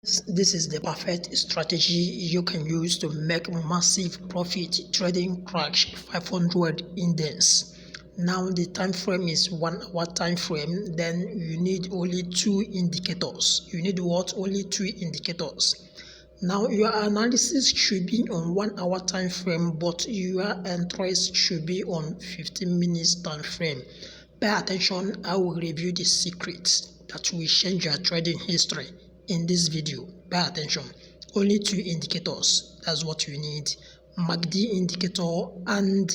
This is the perfect strategy you can use to make massive profit trading crash 500 index. Now the time frame is 1 hour time frame. Then you need only two indicators. You need what? Only two indicators. Now your analysis should be on 1 hour time frame, but your entries should be on 15 minutes time frame. Pay attention. I will review the secrets that will change your trading history in this video. Pay attention. Only two indicators. That's what you need. MACD indicator and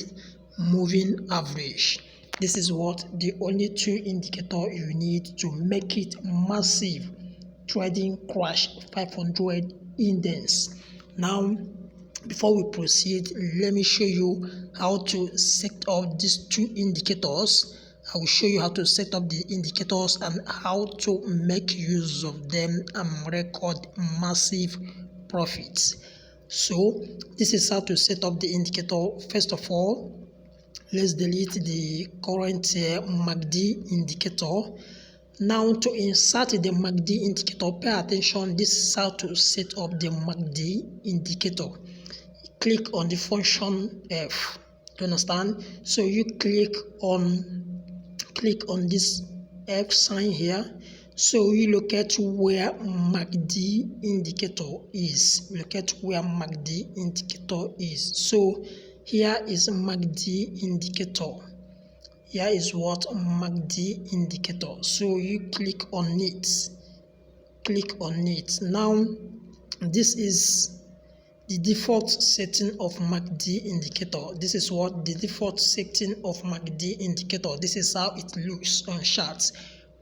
moving average. This is what the only two indicator you need to make it massive trading crash 500 index. Now before we proceed, let me show you how to set up these two indicators. I will show you how to set up the indicators and how to make use of them and record massive profits. So this is how to set up the indicator. First of all, let's delete the current MACD indicator. Now to insert the MACD indicator, pay attention. This is how to set up the MACD indicator. Click on the function F. Do you understand? So you click on this F sign here. So you locate where MACD indicator is. Locate where MACD indicator is. So here is MACD indicator. Here is what? MACD indicator. So you click on it. Click on it. Now this is the default setting of MACD indicator. This is what the default setting of MACD indicator. This is how it looks on charts.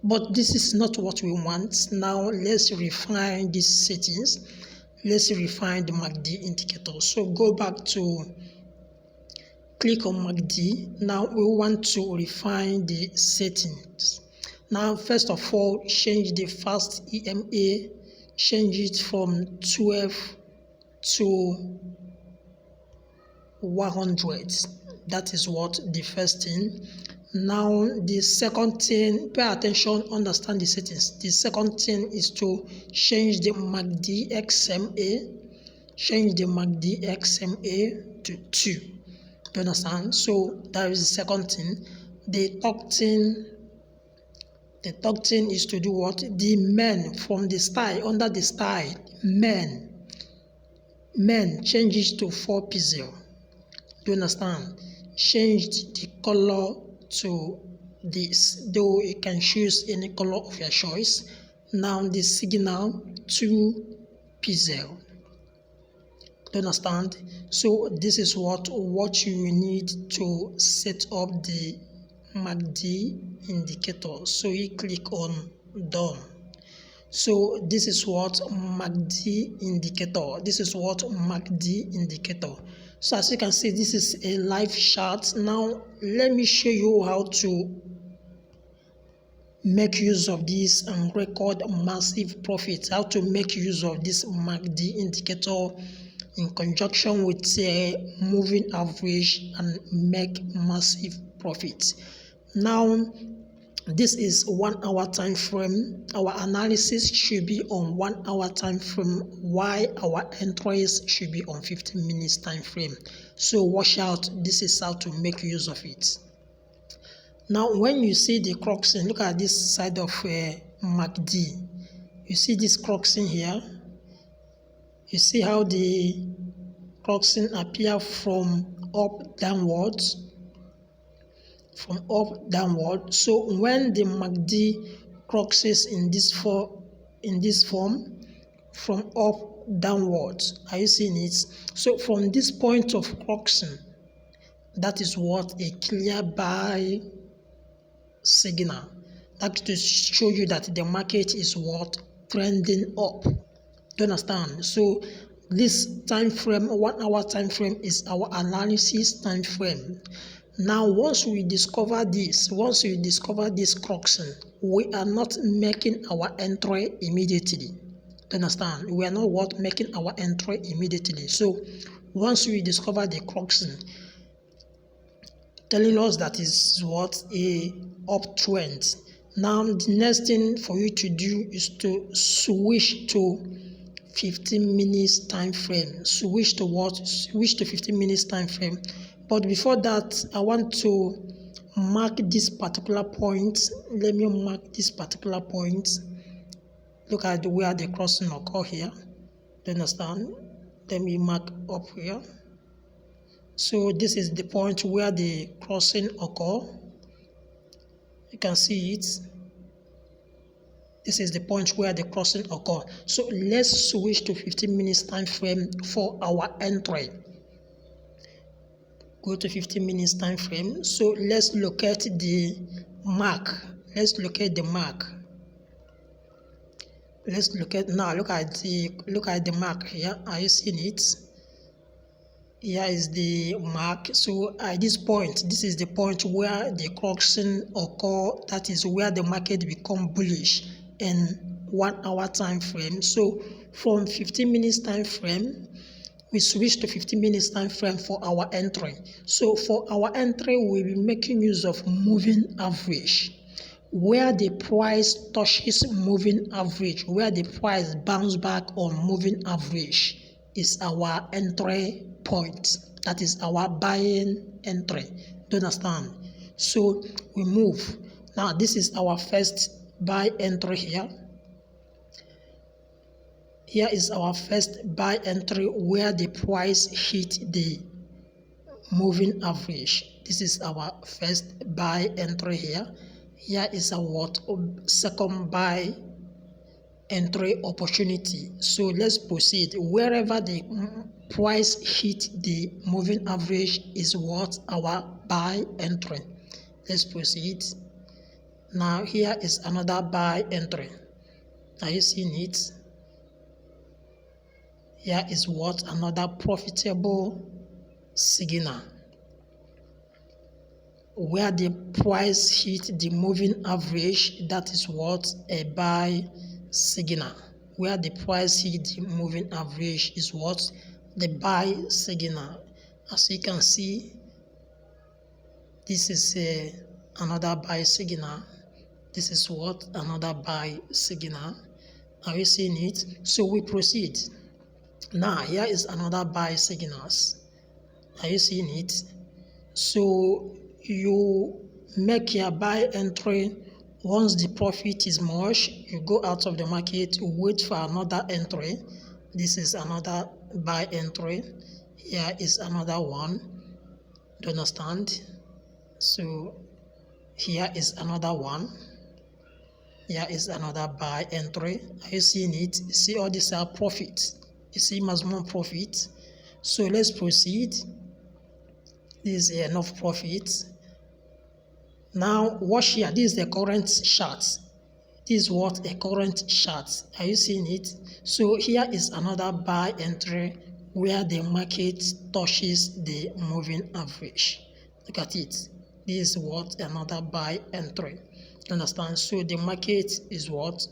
But this is not what we want. Now let's refine these settings. Let's refine the MACD indicator. So go back to click on MACD. Now we want to refine the settings. Now first of all, change the fast EMA. Change it from 12 to 100. That is what the first thing. Now the second thing, pay attention, understand the settings. The second thing is to change the MACD XMA. Change the MACD XMA to 2. Do you understand? So that is the second thing. The third thing is to do what? The men from the style, under the style, men change it to 4 pixel. Do you understand? Change the color to this, though you can choose any color of your choice. Now the signal 2 pixel. Do you understand? So this is what you need to set up the MACD indicator. So you click on done. So this is what MACD indicator. This is what MACD indicator. So as you can see, this is a live chart. Now let me show you how to make use of this and record massive profits. How to make use of this MACD indicator in conjunction with a moving average and make massive profits. Now this is 1 hour time frame. Our analysis should be on 1 hour time frame, while our entries should be on 15 minutes time frame. So watch out. This is how to make use of it. Now when you see the crossing, look at this side of MACD. You see this crossing here. You see how the crossing appear from up downwards. From up downward. So when the MACD crosses in this form from up downwards, are you seeing it? So from this point of crossing, that is what a clear buy signal. That to show you that the market is what? Trending up. Do you understand? So this time frame, 1 hour time frame, is our analysis time frame. Now once we discover this crossing, we are not making our entry immediately. Do you understand? We are not making our entry immediately. So once we discover the crossing, telling us that is what? A uptrend. Now the next thing for you to do is to switch to 15 minutes time frame. Switch to what? Switch to 15 minutes time frame. But before that, I want to mark this particular point. Let me mark this particular point. Look at where the crossing occur here. Do you understand? Let me mark up here. So this is the point where the crossing occur. You can see it. This is the point where the crossing occur. So let's switch to 15 minutes time frame for our entry. Go to 15 minutes time frame. So let's locate the mark. Let's locate the mark. Let's look at now. Look at the mark here. Are you seeing it? Here is the mark. So at this point, this is the point where the crossing occur. That is where the market become bullish in 1 hour time frame. So from 15 minutes time frame, we switch to 15 minutes time frame for our entry. So for our entry, we'll be making use of moving average. Where the price touches moving average, where the price bounce back on moving average is our entry point. That is our buying entry. Do you understand? So we move. Now this is our first buy entry here. Here is our first buy entry where the price hit the moving average. This is our first buy entry here. Here is our second buy entry opportunity. So let's proceed. Wherever the price hit the moving average is what our buy entry. Let's proceed. Now here is another buy entry. Are you seeing it? Here is what another profitable signal. Where the price hit the moving average, that is what a buy signal. Where the price hit the moving average is what the buy signal. As you can see, this is another buy signal. This is what another buy signal. Are you seeing it? So we proceed. Now here is another buy signals. Are you seeing it? So you make your buy entry. Once the profit is much, you go out of the market, wait for another entry. This is another buy entry. Here is another one. Do you understand? So here is another one. Here is another buy entry. Are you seeing it? You see all these are profits. You see maximum profit. So let's proceed. This is enough profit. Now watch here. This is the current chart. This is what a current chart. Are you seeing it? So here is another buy entry where the market touches the moving average. Look at it. This is what another buy entry. You understand? So the market is what?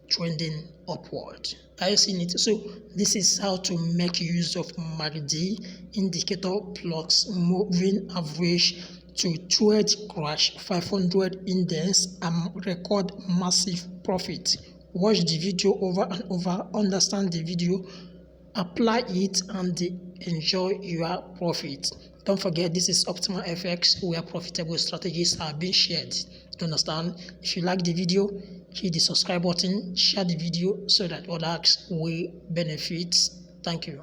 Trending upward. Are you seeing it? So this is how to make use of MACD indicator plus moving average to trade crash 500 index and record massive profit. Watch the video over and over, understand the video, apply it, and enjoy your profit. Don't forget, this is Optimal FX where profitable strategies are being shared. You understand? If you like the video, hit the subscribe button, share the video so that others will benefit. Thank you.